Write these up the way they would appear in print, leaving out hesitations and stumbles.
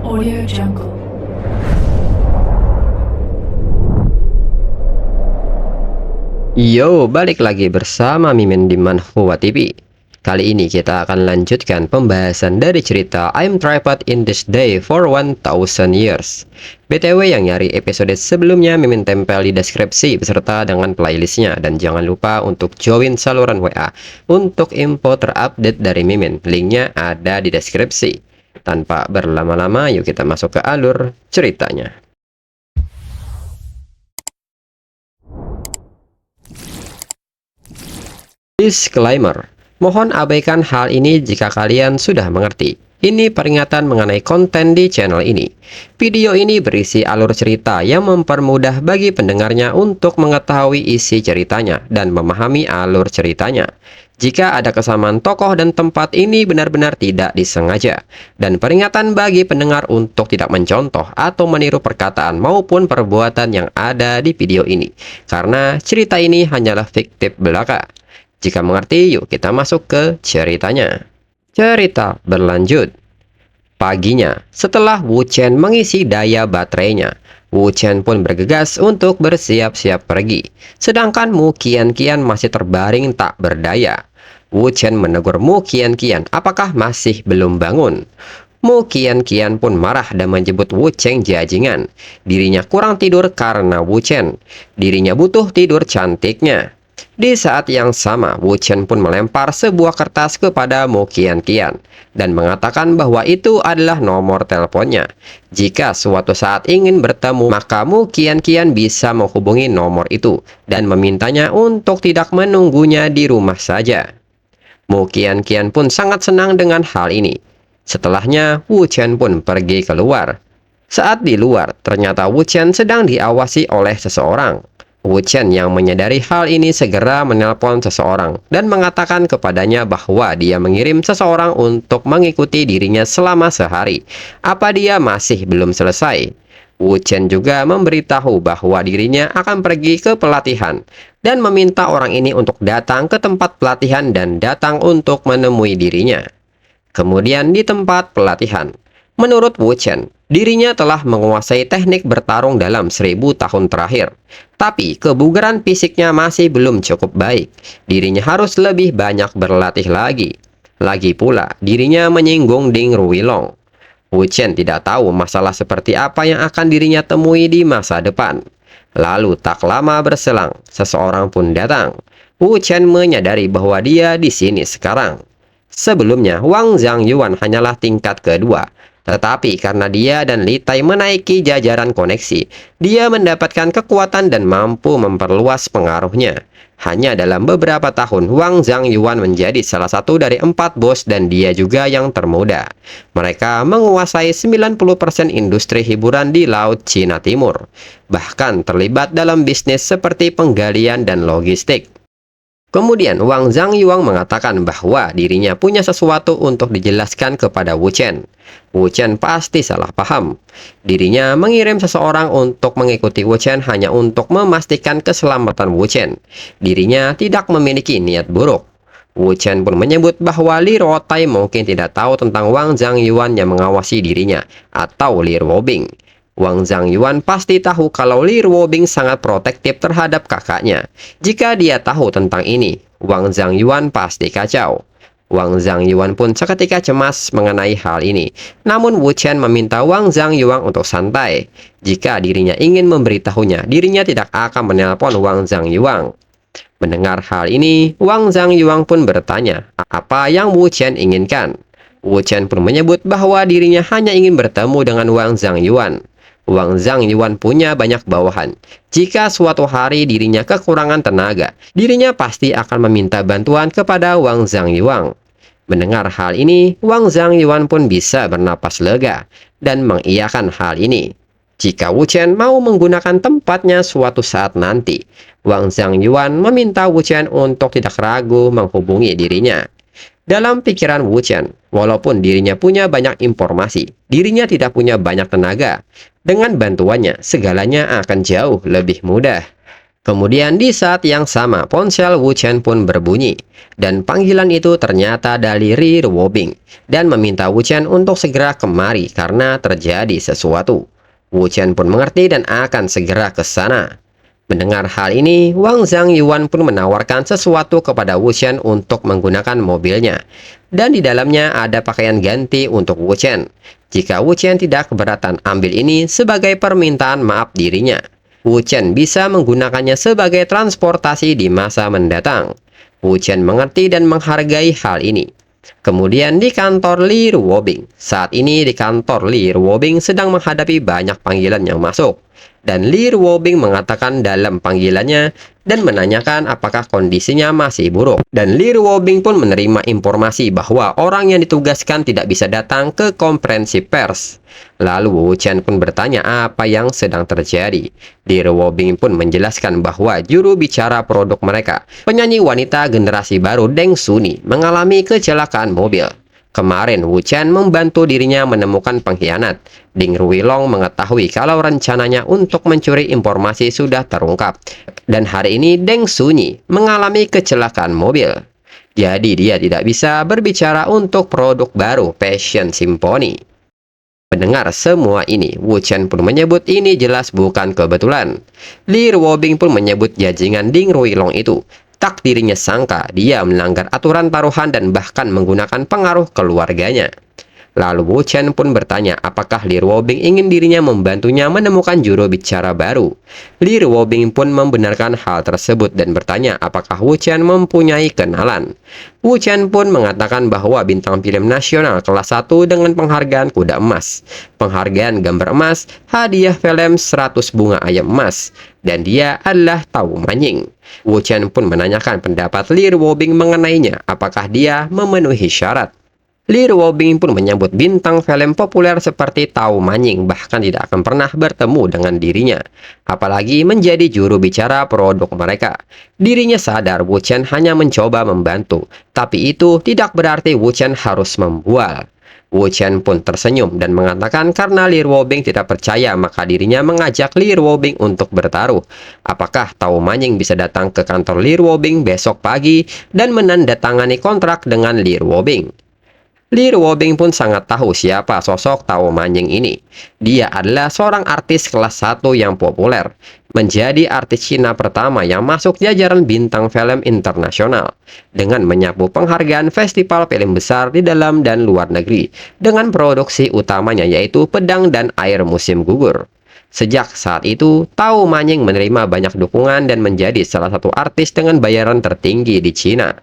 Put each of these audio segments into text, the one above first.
Audio Jungle. Yo, balik lagi bersama Mimin di Manhwa TV. Kali ini kita akan lanjutkan pembahasan dari cerita I'm Trapped in This Day for 1000 Years. BTW yang nyari episode sebelumnya Mimin tempel di deskripsi beserta dengan playlistnya. Dan jangan lupa untuk join saluran WA untuk info terupdate dari Mimin. Linknya ada di deskripsi. Tanpa berlama-lama, yuk kita masuk ke alur ceritanya. Disclaimer, mohon abaikan hal ini jika kalian sudah mengerti. Ini peringatan mengenai konten di channel ini. Video ini berisi alur cerita yang mempermudah bagi pendengarnya untuk mengetahui isi ceritanya dan memahami alur ceritanya. Jika ada kesamaan tokoh dan tempat, ini benar-benar tidak disengaja. Dan peringatan bagi pendengar untuk tidak mencontoh atau meniru perkataan maupun perbuatan yang ada di video ini. Karena cerita ini hanyalah fiktif belaka. Jika mengerti, yuk kita masuk ke ceritanya. Cerita berlanjut. Paginya, setelah Wu Chen mengisi daya baterainya, Wu Chen pun bergegas untuk bersiap-siap pergi. Sedangkan Mu Qian masih terbaring tak berdaya. Wu Chen menegur Mu Qian, apakah masih belum bangun? Mu Qian pun marah dan menyebut Wu Chen jajingan. Dirinya kurang tidur karena Wu Chen. Dirinya butuh tidur cantiknya. Di saat yang sama, Wu Chen pun melempar sebuah kertas kepada Mu Qian dan mengatakan bahwa itu adalah nomor teleponnya. Jika suatu saat ingin bertemu, maka Mu Qian bisa menghubungi nomor itu dan memintanya untuk tidak menunggunya di rumah saja. Mu Qian pun sangat senang dengan hal ini. Setelahnya, Wu Chen pun pergi keluar. Saat di luar, ternyata Wu Chen sedang diawasi oleh seseorang. Wu Chen yang menyadari hal ini segera menelpon seseorang dan mengatakan kepadanya bahwa dia mengirim seseorang untuk mengikuti dirinya selama sehari. Apa dia masih belum selesai? Wu Chen juga memberitahu bahwa dirinya akan pergi ke pelatihan dan meminta orang ini untuk datang ke tempat pelatihan dan datang untuk menemui dirinya. Kemudian di tempat pelatihan, menurut Wu Chen, dirinya telah menguasai teknik bertarung dalam 1000 tahun terakhir. Tapi kebugaran fisiknya masih belum cukup baik. Dirinya harus lebih banyak berlatih lagi. Lagi pula, dirinya menyinggung Ding Ruilong. Wu Chen tidak tahu masalah seperti apa yang akan dirinya temui di masa depan. Lalu tak lama berselang, seseorang pun datang. Wu Chen menyadari bahwa dia di sini sekarang. Sebelumnya, Wang Zhangyuan hanyalah tingkat kedua. Tetapi karena dia dan Li Tai menaiki jajaran koneksi, dia mendapatkan kekuatan dan mampu memperluas pengaruhnya. Hanya dalam beberapa tahun, Wang Zhangyuan menjadi salah satu dari 4 bos dan dia juga yang termuda. Mereka menguasai 90% industri hiburan di Laut Cina Timur. Bahkan terlibat dalam bisnis seperti penggalian dan logistik. Kemudian Wang Zhangyuan mengatakan bahwa dirinya punya sesuatu untuk dijelaskan kepada Wu Chen. Wu Chen pasti salah paham. Dirinya mengirim seseorang untuk mengikuti Wu Chen hanya untuk memastikan keselamatan Wu Chen. Dirinya tidak memiliki niat buruk. Wu Chen pun menyebut bahwa Li Ruotai mungkin tidak tahu tentang Wang Zhangyuan yang mengawasi dirinya, atau Li Ruobing. Wang Zhangyuan pasti tahu kalau Li Ruobing sangat protektif terhadap kakaknya. Jika dia tahu tentang ini, Wang Zhangyuan pasti kacau. Wang Zhangyuan pun seketika cemas mengenai hal ini. Namun Wu Chen meminta Wang Zhangyuan untuk santai. Jika dirinya ingin memberitahunya, dirinya tidak akan menelpon Wang Zhangyuan. Mendengar hal ini, Wang Zhangyuan pun bertanya, apa yang Wu Chen inginkan? Wu Chen pun menyebut bahwa dirinya hanya ingin bertemu dengan Wang Zhangyuan. Wang Zhangyuan punya banyak bawahan. Jika suatu hari dirinya kekurangan tenaga, dirinya pasti akan meminta bantuan kepada Wang Zhangyuan. Mendengar hal ini, Wang Zhangyuan pun bisa bernapas lega dan mengiyakan hal ini. Jika Wu Chen mau menggunakan tempatnya suatu saat nanti, Wang Zhangyuan meminta Wu Chen untuk tidak ragu menghubungi dirinya. Dalam pikiran Wu Chen, walaupun dirinya punya banyak informasi, dirinya tidak punya banyak tenaga. Dengan bantuannya, segalanya akan jauh lebih mudah. Kemudian di saat yang sama, ponsel Wu Chen pun berbunyi. Dan panggilan itu ternyata dari Li Ruobing dan meminta Wu Chen untuk segera kemari karena terjadi sesuatu. Wu Chen pun mengerti dan akan segera ke sana. Mendengar hal ini, Wang Zhangyuan pun menawarkan sesuatu kepada Wu Chen untuk menggunakan mobilnya. Dan di dalamnya ada pakaian ganti untuk Wu Chen. Jika Wu Chen tidak keberatan ambil ini sebagai permintaan maaf dirinya, Wu Chen bisa menggunakannya sebagai transportasi di masa mendatang. Wu Chen mengerti dan menghargai hal ini. Kemudian di kantor Li Ruobing. Saat ini di kantor Li Ruobing sedang menghadapi banyak panggilan yang masuk. Dan Li Ruobing mengatakan dalam panggilannya dan menanyakan apakah kondisinya masih buruk. Dan Li Ruobing pun menerima informasi bahwa orang yang ditugaskan tidak bisa datang ke konferensi pers. Lalu Wu Chen pun bertanya apa yang sedang terjadi. Li Ruobing pun menjelaskan bahwa juru bicara produk mereka, penyanyi wanita generasi baru Deng Suni, mengalami kecelakaan mobil. Kemarin Wu Chen membantu dirinya menemukan pengkhianat. Ding Ruilong mengetahui kalau rencananya untuk mencuri informasi sudah terungkap. Dan hari ini Deng Sunyi mengalami kecelakaan mobil. Jadi dia tidak bisa berbicara untuk produk baru Passion Symphony. Mendengar semua ini, Wu Chen pun menyebut ini jelas bukan kebetulan. Li Ruobing pun menyebut jajingan Ding Ruilong itu. Tak dirinya sangka dia melanggar aturan taruhan dan bahkan menggunakan pengaruh keluarganya. Lalu Wu Chen pun bertanya apakah Li Ruobing ingin dirinya membantunya menemukan juru bicara baru. Li Ruobing pun membenarkan hal tersebut dan bertanya apakah Wu Chen mempunyai kenalan. Wu Chen pun mengatakan bahwa bintang film nasional kelas 1 dengan penghargaan kuda emas, penghargaan gambar emas, hadiah film 100 bunga ayam emas, dan dia adalah Tau Manying. Wu Chen pun menanyakan pendapat Li Ruobing mengenainya, apakah dia memenuhi syarat. Li Ruobing pun menyebut bintang film populer seperti Tau Manying bahkan tidak akan pernah bertemu dengan dirinya, apalagi menjadi juru bicara produk mereka. Dirinya sadar Wu Chen hanya mencoba membantu, tapi itu tidak berarti Wu Chen harus membual. Wu Chen pun tersenyum dan mengatakan karena Li Ruobing tidak percaya maka dirinya mengajak Li Ruobing untuk bertaruh. Apakah Tau Manying bisa datang ke kantor Li Ruobing besok pagi dan menandatangani kontrak dengan Li Ruobing? Li Ruobing pun sangat tahu siapa sosok Tau Manying ini. Dia adalah seorang artis kelas 1 yang populer, menjadi artis Cina pertama yang masuk jajaran bintang film internasional, dengan menyapu penghargaan festival film besar di dalam dan luar negeri, dengan produksi utamanya yaitu Pedang dan Air Musim Gugur. Sejak saat itu, Tau Manying menerima banyak dukungan dan menjadi salah satu artis dengan bayaran tertinggi di Cina.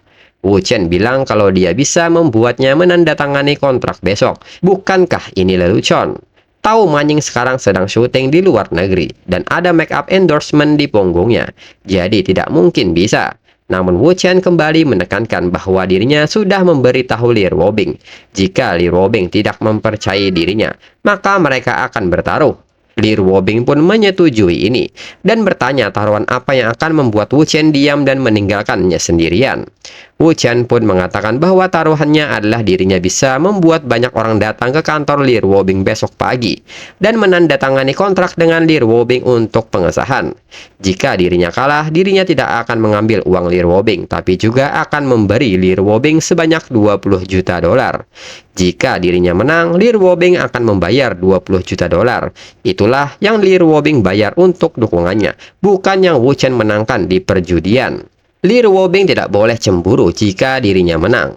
Wu Chen bilang kalau dia bisa membuatnya menandatangani kontrak besok. Bukankah ini lelucon? Tau Manying sekarang sedang syuting di luar negeri dan ada make up endorsement di punggungnya. Jadi tidak mungkin bisa. Namun Wu Chen kembali menekankan bahwa dirinya sudah memberitahu Li Ruobing. Jika Li Ruobing tidak mempercayai dirinya, maka mereka akan bertaruh. Li Ruobing pun menyetujui ini dan bertanya taruhan apa yang akan membuat Wu Chen diam dan meninggalkannya sendirian. Wu Chen pun mengatakan bahwa taruhannya adalah dirinya bisa membuat banyak orang datang ke kantor Li Ruobing besok pagi dan menandatangani kontrak dengan Li Ruobing untuk pengesahan. Jika dirinya kalah, dirinya tidak akan mengambil uang Li Ruobing, tapi juga akan memberi Li Ruobing sebanyak 20 juta dolar. Jika dirinya menang, Li Ruobing akan membayar 20 juta dolar. Itulah yang Li Ruobing bayar untuk dukungannya, bukan yang Wu Chen menangkan di perjudian. Li Ruobing tidak boleh cemburu jika dirinya menang.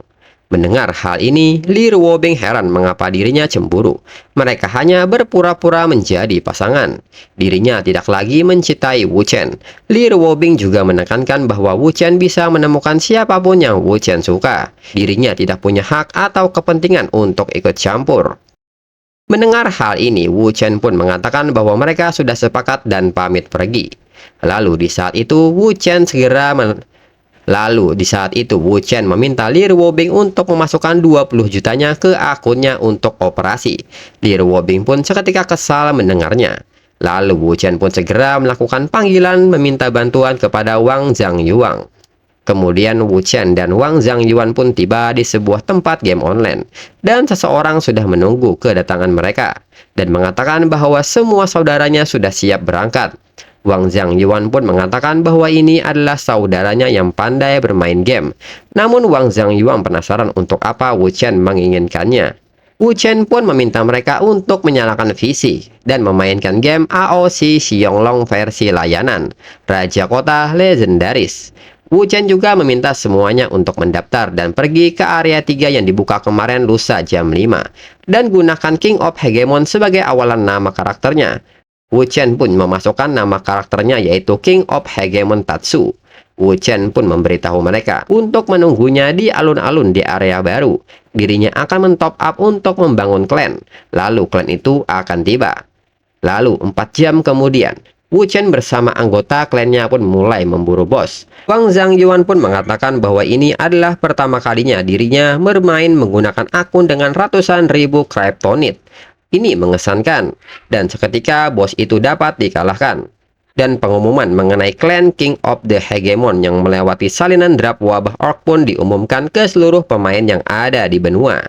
Mendengar hal ini, Li Ruobing heran mengapa dirinya cemburu. Mereka hanya berpura-pura menjadi pasangan. Dirinya tidak lagi mencintai Wu Chen. Li Ruobing juga menekankan bahwa Wu Chen bisa menemukan siapapun yang Wu Chen suka. Dirinya tidak punya hak atau kepentingan untuk ikut campur. Mendengar hal ini, Wu Chen pun mengatakan bahwa mereka sudah sepakat dan pamit pergi. Lalu di saat itu Wu Chen meminta Li Ruobing untuk memasukkan 20 jutanya ke akunnya untuk operasi. Li Ruobing pun seketika kesal mendengarnya. Lalu Wu Chen pun segera melakukan panggilan meminta bantuan kepada Wang Zhangyuan. Kemudian Wu Chen dan Wang Zhangyuan pun tiba di sebuah tempat game online dan seseorang sudah menunggu kedatangan mereka dan mengatakan bahwa semua saudaranya sudah siap berangkat. Wang Zhangyuan pun mengatakan bahwa ini adalah saudaranya yang pandai bermain game. Namun Wang Zhangyuan penasaran untuk apa Wu Chen menginginkannya. Wu Chen pun meminta mereka untuk menyalakan PC dan memainkan game AOC Xianglong versi layanan, Raja Kota Legendaris. Wu Chen juga meminta semuanya untuk mendaftar dan pergi ke area 3 yang dibuka kemarin lusa jam 5, dan gunakan King of Hegemon sebagai awalan nama karakternya. Wu Chen pun memasukkan nama karakternya yaitu King of Hegemon Tatsu. Wu Chen pun memberitahu mereka untuk menunggunya di alun-alun di area baru. Dirinya akan mentop up untuk membangun klan, lalu klan itu akan tiba. Lalu 4 jam kemudian, Wu Chen bersama anggota klannya pun mulai memburu bos. Wang Zhangyuan pun mengatakan bahwa ini adalah pertama kalinya dirinya bermain menggunakan akun dengan ratusan ribu kryptonit. Ini mengesankan, dan seketika bos itu dapat dikalahkan. Dan pengumuman mengenai klan King of the Hegemon yang melewati salinan draft wabah orc pun diumumkan ke seluruh pemain yang ada di benua.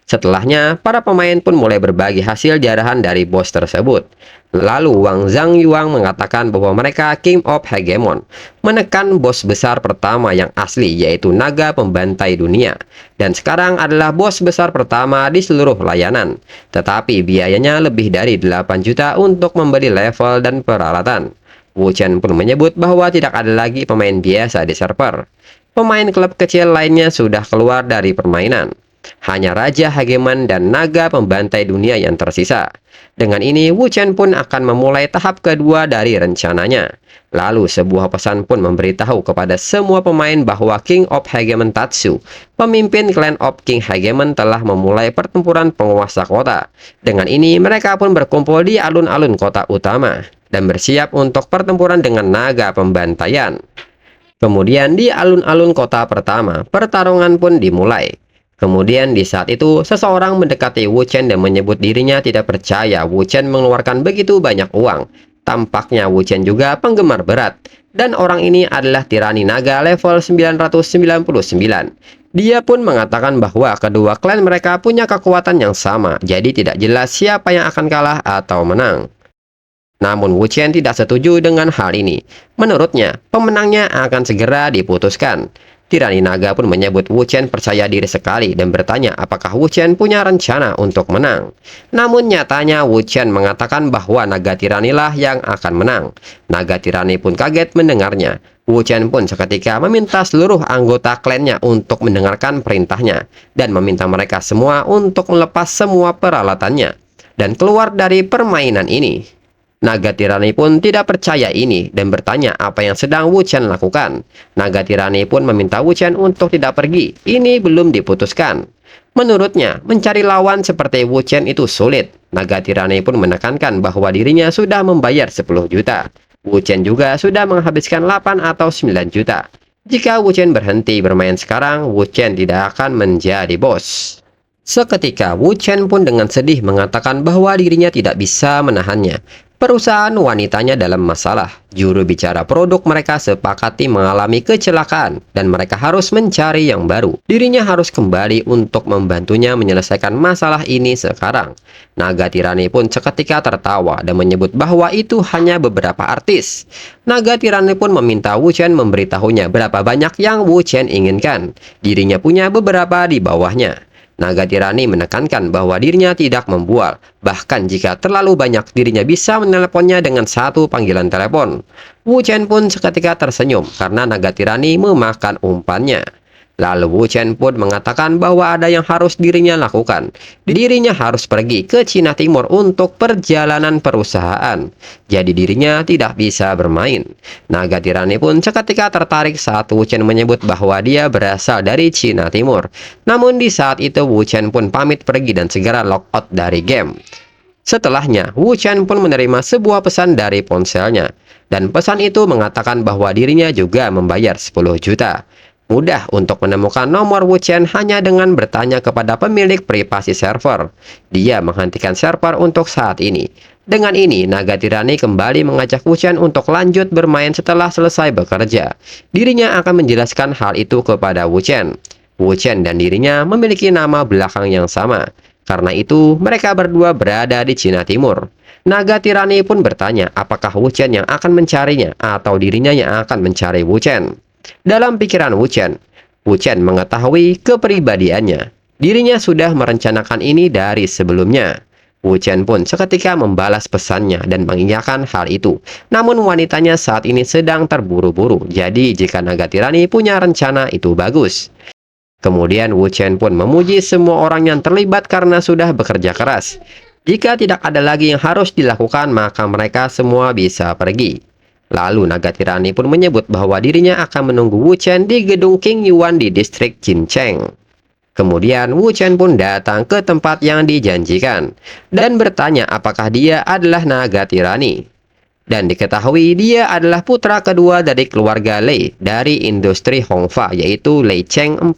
Setelahnya, para pemain pun mulai berbagi hasil jarahan dari bos tersebut. Lalu Wang Zhangyuan mengatakan bahwa mereka King of Hegemon menekan bos besar pertama yang asli yaitu naga pembantai dunia, dan sekarang adalah bos besar pertama di seluruh layanan. Tetapi biayanya lebih dari 8 juta untuk membeli level dan peralatan. Wu Chen pun menyebut bahwa tidak ada lagi pemain biasa di server. Pemain klub kecil lainnya sudah keluar dari permainan. Hanya Raja Hegemon dan naga pembantai dunia yang tersisa. Dengan ini, Wu Chen pun akan memulai tahap kedua dari rencananya. Lalu sebuah pesan pun memberitahu kepada semua pemain bahwa King of Hegemon Tatsu, pemimpin klan of King Hegemon, telah memulai pertempuran penguasa kota. Dengan ini, mereka pun berkumpul di alun-alun kota utama dan bersiap untuk pertempuran dengan naga pembantaian. Kemudian di alun-alun kota pertama, pertarungan pun dimulai. Kemudian di saat itu, seseorang mendekati Wu Chen dan menyebut dirinya tidak percaya Wu Chen mengeluarkan begitu banyak uang. Tampaknya Wu Chen juga penggemar berat, dan orang ini adalah tirani naga level 999. Dia pun mengatakan bahwa kedua klan mereka punya kekuatan yang sama, jadi tidak jelas siapa yang akan kalah atau menang. Namun Wu Chen tidak setuju dengan hal ini. Menurutnya, pemenangnya akan segera diputuskan. Tirani naga pun menyebut Wu Chen percaya diri sekali dan bertanya apakah Wu Chen punya rencana untuk menang. Namun nyatanya Wu Chen mengatakan bahwa naga tiranilah yang akan menang. Naga tirani pun kaget mendengarnya. Wu Chen pun seketika meminta seluruh anggota klannya untuk mendengarkan perintahnya dan meminta mereka semua untuk melepas semua peralatannya dan keluar dari permainan ini. Naga tirani pun tidak percaya ini dan bertanya apa yang sedang Wu Chen lakukan. Naga tirani pun meminta Wu Chen untuk tidak pergi. Ini belum diputuskan. Menurutnya, mencari lawan seperti Wu Chen itu sulit. Naga tirani pun menekankan bahwa dirinya sudah membayar 10 juta. Wu Chen juga sudah menghabiskan 8 atau 9 juta. Jika Wu Chen berhenti bermain sekarang, Wu Chen tidak akan menjadi bos. Seketika, Wu Chen pun dengan sedih mengatakan bahwa dirinya tidak bisa menahannya. Perusahaan wanitanya dalam masalah. Juru bicara produk mereka sepakati mengalami kecelakaan dan mereka harus mencari yang baru. Dirinya harus kembali untuk membantunya menyelesaikan masalah ini sekarang. Naga tirani pun seketika tertawa dan menyebut bahwa itu hanya beberapa artis. Naga tirani pun meminta Wu Chen memberitahunya berapa banyak yang Wu Chen inginkan. Dirinya punya beberapa di bawahnya. Naga tirani menekankan bahwa dirinya tidak membual, bahkan jika terlalu banyak dirinya bisa meneleponnya dengan satu panggilan telepon. Wu Chen pun seketika tersenyum karena naga tirani memakan umpannya. Lalu Wu Chen pun mengatakan bahwa ada yang harus dirinya lakukan. Dirinya harus pergi ke Cina Timur untuk perjalanan perusahaan. Jadi dirinya tidak bisa bermain. Naga tirani pun seketika tertarik saat Wu Chen menyebut bahwa dia berasal dari Cina Timur. Namun di saat itu Wu Chen pun pamit pergi dan segera logout dari game. Setelahnya, Wu Chen pun menerima sebuah pesan dari ponselnya. Dan pesan itu mengatakan bahwa dirinya juga membayar 10 juta. Mudah untuk menemukan nomor Wu Chen hanya dengan bertanya kepada pemilik privasi server. Dia menghentikan server untuk saat ini. Dengan ini, naga tirani kembali mengajak Wu Chen untuk lanjut bermain setelah selesai bekerja. Dirinya akan menjelaskan hal itu kepada Wu Chen. Wu Chen dan dirinya memiliki nama belakang yang sama. Karena itu, mereka berdua berada di Cina Timur. Naga tirani pun bertanya apakah Wu Chen yang akan mencarinya atau dirinya yang akan mencari Wu Chen. Dalam pikiran Wu Chen mengetahui kepribadiannya. Dirinya sudah merencanakan ini dari sebelumnya. Wu Chen pun seketika membalas pesannya dan mengiyakan hal itu. Namun wanitanya saat ini sedang terburu-buru, jadi jika naga tirani punya rencana itu bagus. Kemudian Wu Chen pun memuji semua orang yang terlibat karena sudah bekerja keras. Jika tidak ada lagi yang harus dilakukan, maka mereka semua bisa pergi. Lalu naga tirani pun menyebut bahwa dirinya akan menunggu Wu Chen di gedung King Yuan di distrik Jincheng. Kemudian Wu Chen pun datang ke tempat yang dijanjikan dan bertanya apakah dia adalah naga tirani. Dan diketahui dia adalah putra kedua dari keluarga Lei dari industri Hongfa, yaitu Lei Cheng 42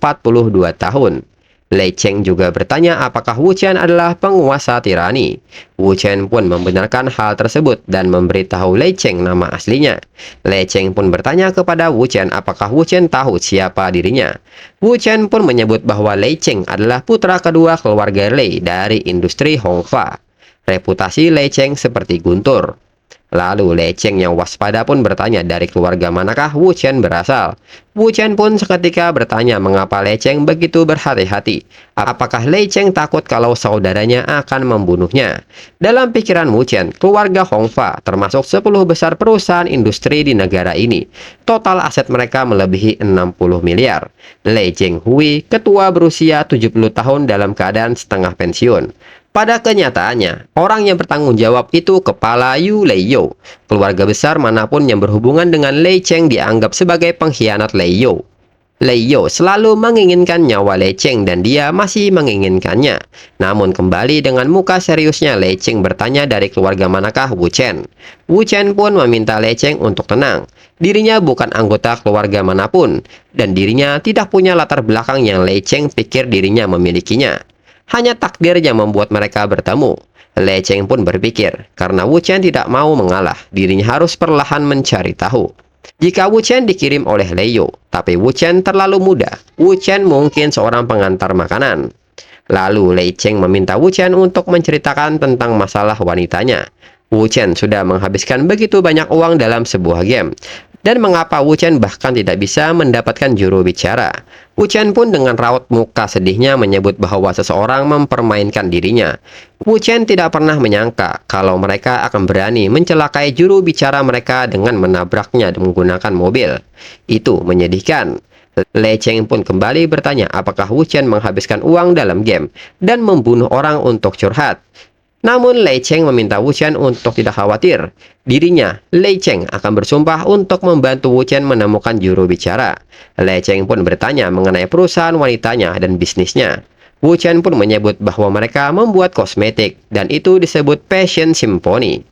tahun. Lei Cheng juga bertanya apakah Wu Chen adalah penguasa tirani. Wu Chen pun membenarkan hal tersebut dan memberitahu Lei Cheng nama aslinya. Lei Cheng pun bertanya kepada Wu Chen apakah Wu Chen tahu siapa dirinya. Wu Chen pun menyebut bahwa Lei Cheng adalah putra kedua keluarga Lei dari industri Hongfa. Reputasi Lei Cheng seperti guntur. Lalu Lei Cheng yang waspada pun bertanya dari keluarga manakah Wu Chen berasal. Wu Chen pun seketika bertanya mengapa Lei Cheng begitu berhati-hati. Apakah Lei Cheng takut kalau saudaranya akan membunuhnya? Dalam pikiran Wu Chen, keluarga Hongfa termasuk 10 besar perusahaan industri di negara ini. Total aset mereka melebihi 60 miliar. Lei Zhenghui, ketua berusia 70 tahun dalam keadaan setengah pensiun. Pada kenyataannya, orang yang bertanggung jawab itu kepala Yu Leiyou. Keluarga besar manapun yang berhubungan dengan Lei Cheng dianggap sebagai pengkhianat Leiyou. Leiyou selalu menginginkan nyawa Lei Cheng dan dia masih menginginkannya. Namun kembali dengan muka seriusnya Lei Cheng bertanya dari keluarga manakah Wu Chen. Wu Chen pun meminta Lei Cheng untuk tenang. Dirinya bukan anggota keluarga manapun dan dirinya tidak punya latar belakang yang Lei Cheng pikir dirinya memilikinya. Hanya takdir yang membuat mereka bertemu. Lei Cheng pun berpikir, karena Wu Chen tidak mau mengalah, dirinya harus perlahan mencari tahu. Jika Wu Chen dikirim oleh Leiyou, tapi Wu Chen terlalu muda, Wu Chen mungkin seorang pengantar makanan. Lalu Lei Cheng meminta Wu Chen untuk menceritakan tentang masalah wanitanya. Wu Chen sudah menghabiskan begitu banyak uang dalam sebuah game. Dan mengapa Wu Chen bahkan tidak bisa mendapatkan juru bicara? Wu Chen pun dengan raut muka sedihnya menyebut bahwa seseorang mempermainkan dirinya. Wu Chen tidak pernah menyangka kalau mereka akan berani mencelakai juru bicara mereka dengan menabraknya menggunakan mobil. Itu menyedihkan. Lei Cheng pun kembali bertanya apakah Wu Chen menghabiskan uang dalam game dan membunuh orang untuk curhat. Namun Lei Cheng meminta Wu Chen untuk tidak khawatir. Dirinya, Lei Cheng, akan bersumpah untuk membantu Wu Chen menemukan juru bicara. Lei Cheng pun bertanya mengenai perusahaan wanitanya dan bisnisnya. Wu Chen pun menyebut bahwa mereka membuat kosmetik, dan itu disebut Fashion Symphony.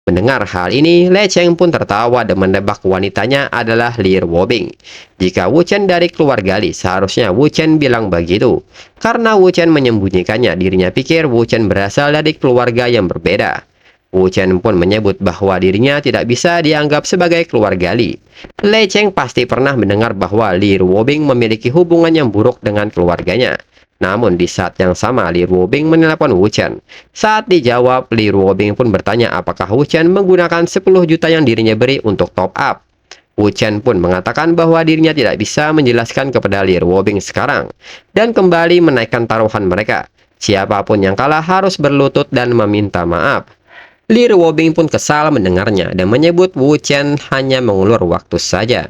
Mendengar hal ini, Lei Cheng pun tertawa dan menebak wanitanya adalah Li Wobing. Jika Wu Chen dari keluarga Li, seharusnya Wu Chen bilang begitu. Karena Wu Chen menyembunyikannya, dirinya pikir Wu Chen berasal dari keluarga yang berbeda. Wu Chen pun menyebut bahwa dirinya tidak bisa dianggap sebagai keluarga Li. Lei Cheng pasti pernah mendengar bahwa Li Wobing memiliki hubungan yang buruk dengan keluarganya. Namun di saat yang sama Li Wobing menelepon Wu Chen. Saat dijawab, Li Wobing pun bertanya apakah Wu Chen menggunakan 10 juta yang dirinya beri untuk top up. Wu Chen pun mengatakan bahwa dirinya tidak bisa menjelaskan kepada Li Wobing sekarang dan kembali menaikkan taruhan mereka. Siapapun yang kalah harus berlutut dan meminta maaf. Li Wobing pun kesal mendengarnya dan menyebut Wu Chen hanya mengulur waktu saja.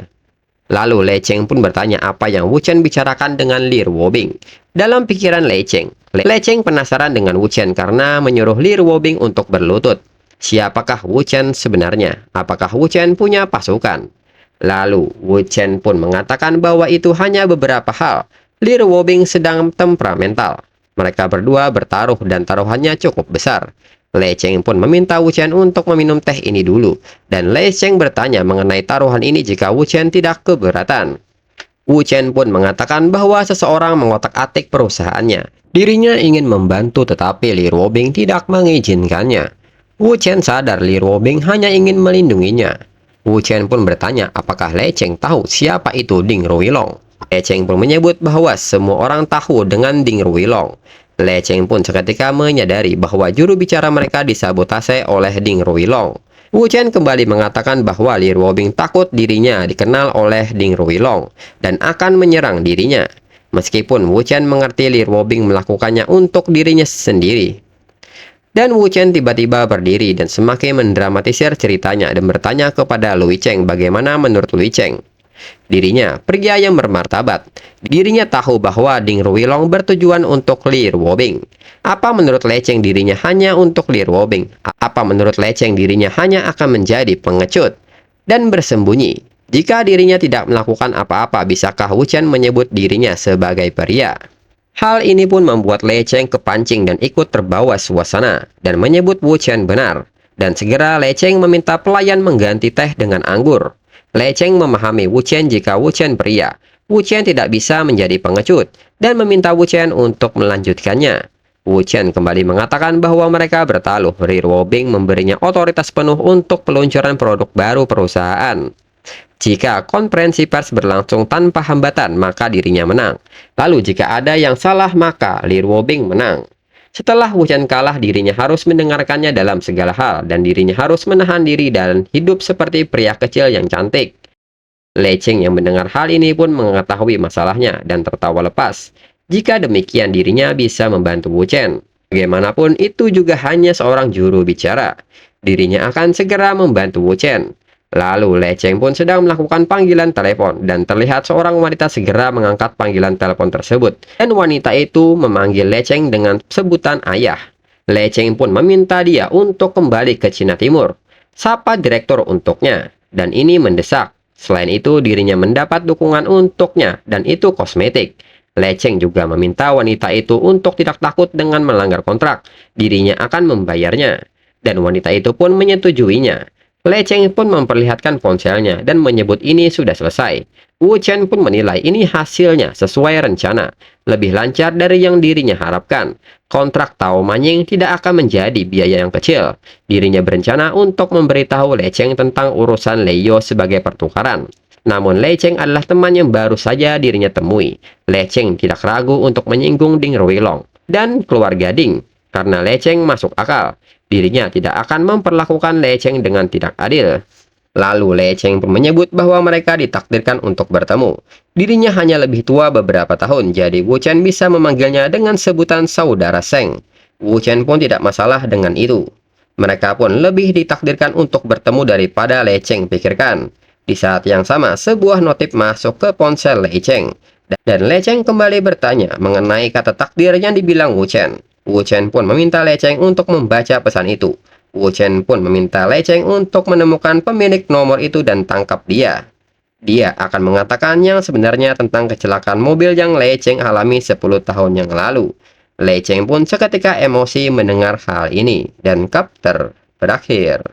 Lalu Lei Cheng pun bertanya apa yang Wu Chen bicarakan dengan Li Wobing. Dalam pikiran Lei Cheng penasaran dengan Wu Chen karena menyuruh Li Wobing untuk berlutut. Siapakah Wu Chen sebenarnya? Apakah Wu Chen punya pasukan? Lalu Wu Chen pun mengatakan bahwa itu hanya beberapa hal. Li Wobing sedang temperamental. Mereka berdua bertaruh dan taruhannya cukup besar. Lei Cheng pun meminta Wu Chen untuk meminum teh ini dulu, dan Lei Cheng bertanya mengenai taruhan ini jika Wu Chen tidak keberatan. Wu Chen pun mengatakan bahwa seseorang mengotak-atik perusahaannya. Dirinya ingin membantu tetapi Li Wobing tidak mengizinkannya. Wu Chen sadar Li Wobing hanya ingin melindunginya. Wu Chen pun bertanya apakah Lei Cheng tahu siapa itu Ding Ruilong. Lei Cheng pun menyebut bahwa semua orang tahu dengan Ding Ruilong. Le Cheng pun seketika menyadari bahwa juru bicara mereka disabotase oleh Ding Ruilong. Wu Chen kembali mengatakan bahwa Li Ruobing takut dirinya dikenal oleh Ding Ruilong dan akan menyerang dirinya. Meskipun Wu Chen mengerti Li Ruobing melakukannya untuk dirinya sendiri. Dan Wu Chen tiba-tiba berdiri dan semakin mendramatisir ceritanya dan bertanya kepada Lui Cheng bagaimana menurut Lui Cheng. Dirinya pria yang bermartabat. Dirinya tahu bahwa Ding Ruilong bertujuan untuk Li Ruobing. Apa menurut Le Cheng dirinya hanya untuk Li Ruobing? Apa menurut Le Cheng dirinya hanya akan menjadi pengecut dan bersembunyi? Jika dirinya tidak melakukan apa-apa, bisakah Wu Chen menyebut dirinya sebagai pria? Hal ini pun membuat Le Cheng kepancing dan ikut terbawa suasana dan menyebut Wu Chen benar. Dan segera Le Cheng meminta pelayan mengganti teh dengan anggur. Le Cheng memahami Wu Chen jika Wu Chen pria. Wu Chen tidak bisa menjadi pengecut dan meminta Wu Chen untuk melanjutkannya. Wu Chen kembali mengatakan bahwa mereka bertaluh. Li Ruobing memberinya otoritas penuh untuk peluncuran produk baru perusahaan. Jika konferensi pers berlangsung tanpa hambatan, maka dirinya menang. Lalu jika ada yang salah, maka Li Ruobing menang. Setelah Wu Chen kalah, dirinya harus mendengarkannya dalam segala hal, dan dirinya harus menahan diri dan hidup seperti pria kecil yang cantik. Le Cheng yang mendengar hal ini pun mengetahui masalahnya dan tertawa lepas. Jika demikian, dirinya bisa membantu Wu Chen. Bagaimanapun, itu juga hanya seorang juru bicara. Dirinya akan segera membantu Wu Chen. Lalu Le Cheng pun sedang melakukan panggilan telepon dan terlihat seorang wanita segera mengangkat panggilan telepon tersebut. Dan wanita itu memanggil Le Cheng dengan sebutan ayah. Le Cheng pun meminta dia untuk kembali ke Cina Timur. Sapa direktur untuknya. Dan ini mendesak. Selain itu dirinya mendapat dukungan untuknya dan itu kosmetik. Le Cheng juga meminta wanita itu untuk tidak takut dengan melanggar kontrak. Dirinya akan membayarnya. Dan wanita itu pun menyetujuinya. Le Cheng pun memperlihatkan ponselnya dan menyebut ini sudah selesai. Wu Chen pun menilai ini hasilnya sesuai rencana, lebih lancar dari yang dirinya harapkan. Kontrak Tao Manying tidak akan menjadi biaya yang kecil. Dirinya berencana untuk memberitahu Le Cheng tentang urusan Le Yo sebagai pertukaran. Namun Le Cheng adalah teman yang baru saja dirinya temui. Le Cheng tidak ragu untuk menyinggung Ding Ruilong dan keluarga Ding. Karena Le Cheng masuk akal, dirinya tidak akan memperlakukan Le Cheng dengan tidak adil. Lalu Le Cheng pun menyebut bahwa mereka ditakdirkan untuk bertemu. Dirinya hanya lebih tua beberapa tahun, jadi Wu Chen bisa memanggilnya dengan sebutan saudara Seng. Wu Chen pun tidak masalah dengan itu. Mereka pun lebih ditakdirkan untuk bertemu daripada Le Cheng pikirkan. Di saat yang sama, sebuah notif masuk ke ponsel Le Cheng. Dan Le Cheng kembali bertanya mengenai kata takdir yang dibilang Wu Chen. Wu Chen pun meminta Le Cheng untuk membaca pesan itu. Wu Chen pun meminta Le Cheng untuk menemukan pemilik nomor itu dan tangkap dia. Dia akan mengatakan yang sebenarnya tentang kecelakaan mobil yang Le Cheng alami 10 tahun yang lalu. Le Cheng pun seketika emosi mendengar hal ini dan chapter berakhir.